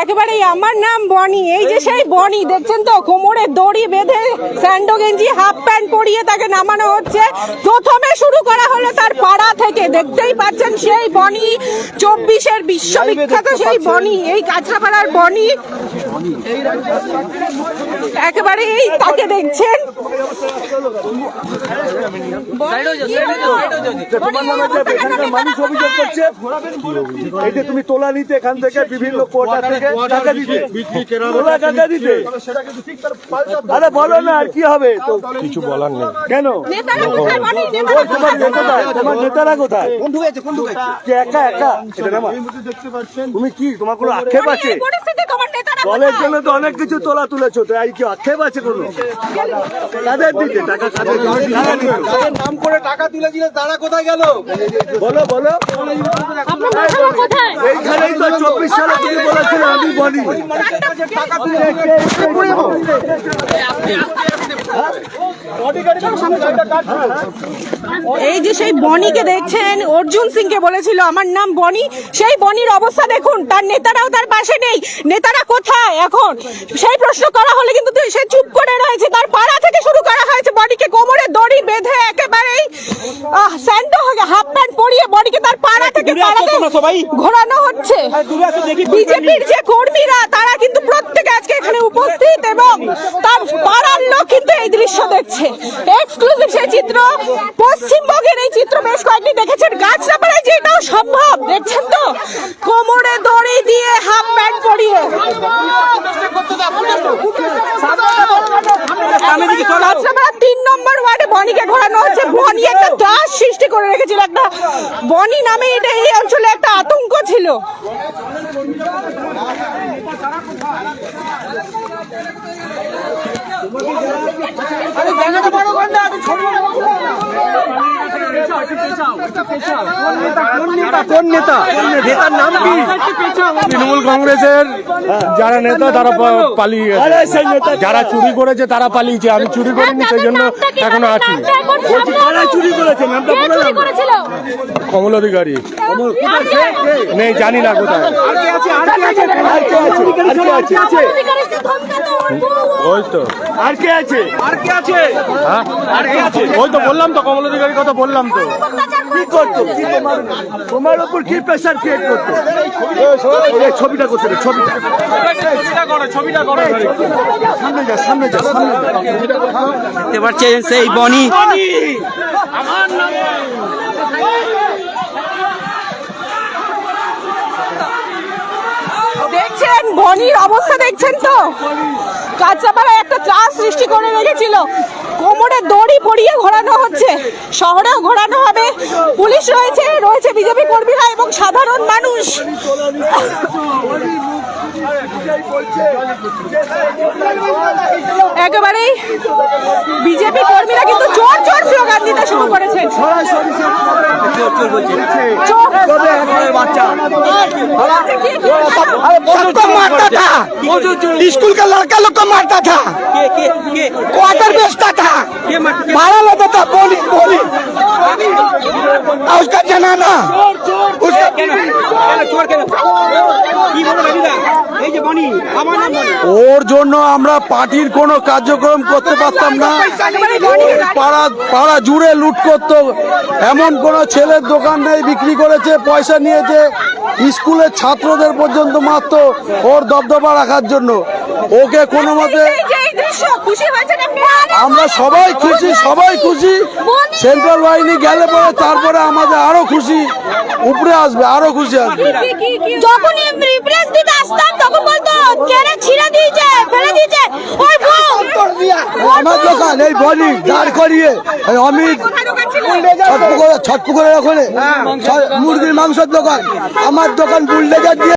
একেবারেই আমার নাম বনি। এই যে সেই বনি দেখছেন তো, কোমরে দড়ি বেঁধে স্যান্ডো গেঞ্জি হাফ প্যান্ট পরিয়ে তাকে নামানো হচ্ছে। প্রথমে শুরু করা হলো তার পাড়া থেকে, দেখতেই পাচ্ছেন সেই বনি, 24-এর বিশ্ববিখ্যাত সেই বনি, এই কাঁচরাপাড়ার বনি। একেবারে এই তাকে দেখছেন। তুমি তোলা নিতে এখান থেকে বিভিন্ন কোটা থেকে টাকা দিতে, টাকা দিতে। আরে বলো না, আর কি হবে? তো কিছু বলার নেই। কেন? তোমার নেতারা কোথায়? একা একা তুমি কি, তোমার কোনো আক্ষেপ আছে? দলের জন্য তো অনেক কিছু তোলা তুলেছো, তো এই কি আক্ষেপ আছে কোনো? তাদের দিতে টাকা, নাম করে টাকা তুলেছিলে, তারা কোথায় গেল? বলো বলো। এইখানেই তো 24 সালে তুমি বলেছিলে আমি বলি। এই যে সেই বনিকে দেখছেন, অর্জুন সিংকে বলেছিল আমার নাম বনি। সেই বনির অবস্থা দেখুন, তার নেতারাও তার পাশে নেই। নেতারা কোথায় এখন সেই প্রশ্ন করা হলে কিন্তু সে চুপ করে রয়েছে। তার পাড়া থেকে শুরু করা হয়েছে বনিকে কোমরে দড়ি বেঁধে একেবারেই স্যান্ডো হাফ প্যান্ট পরিয়ে বনিকে তার পাড়া থেকে ঘোরানো হচ্ছে। বিজেপির যে কর্মীরা তারা কিন্তু প্রত্যেকে আজকে এখানে উপস্থিত এবং তার পাড়ার লোক কিন্তু এই দৃশ্য দেখছে। এক্সক্লুসিভ সেই চিত্র, পশ্চিমবঙ্গের এই চিত্র বেশ কয়েকদিন দেখেছেন। কাঁচরাপাড়ায় যেটাও সম্ভব, দেখছেন তো, কোমরে দড়ি দিয়ে হাফ প্যান্ট পরিয়ে 3 নম্বর ওয়ার্ডে বনিকে ঘোরানো হচ্ছে। বনি একটা দাস সৃষ্টি করে রেখেছিল, একটা বনি নামে এটা এই অঞ্চলে একটা আতঙ্ক ছিল। কোন নেতা? নেতার নাম কি? তৃণমূল কংগ্রেসের যারা নেতা তারা পালিয়ে গেছে, যারা চুরি করেছে তারা পালিয়েছে। আমি চুরি করিনি, সেই জন্য এখনো আছি। চুরি করেছে, নামটা বললাম। কমল অধিকারী নেই, জানি না কোথায়। ওই তো আর কে আছে? আর কে আছে? হ্যাঁ, ওই তো বললাম তো, কমল অধিকারীর কথা বললাম তো। কি করতো? তোমার উপর কি প্রেশার ক্রিয়েট করতো? ছবিটা করতে, ছবিটা সামনে যা, সামনে যা, সামনে দেখতে পাচ্ছেন সেই বনি। দেখছেন বনির অবস্থা, দেখছেন তো, কাঁচরাপাড়ায় একটা ত্রাস সৃষ্টি করে রেখেছিল। কোমরে দড়ি পরিয়ে ঘোরানো হচ্ছে, শহরেও ঘোরানো হবে। পুলিশ রয়েছে, রয়েছে বিজেপি কর্মীরা এবং সাধারণ মানুষ। একেবারেই বিজেপি কর্মীরা কিন্তু জোর জোর স্লোগান দিতে শুরু করেছেন। स्कूल का लड़का लोग को मारता था, क्वार्टर बेचता था, भाड़ा लेता था, बोली बोली उसका जनाना, उसका ওর জন্য আমরা পার্টির কোনো কার্যক্রম করতে পারতাম না। পাড়া জুড়ে লুট করতো, এমন কোন ছেলের দোকান নেই, বিক্রি করেছে, পয়সা নিয়েছে, স্কুলের ছাত্রদের পর্যন্ত মারতো ওর দবদবা রাখার জন্য। ওকে কোনো মতে আমরা সবাই খুশি, সবাই খুশি। সেন্ট্রাল বাহিনী গেলে পরে তারপরে আমাদের আরো খুশি উপরে আসবে, আরো খুশি আসবে। যখন রিপ্রেস দিতে আসতাম তখন বলতো কেড়ে ছিঁড়ে দিয়েছে, ফেলে দিয়েছে। ওই আমার দোকান এই বলি দাঁড় করিয়ে অমিত ছটপুকুরের ওখানে মুরগির মাংসের দোকান, আমার দোকান বুলডেজার দিয়ে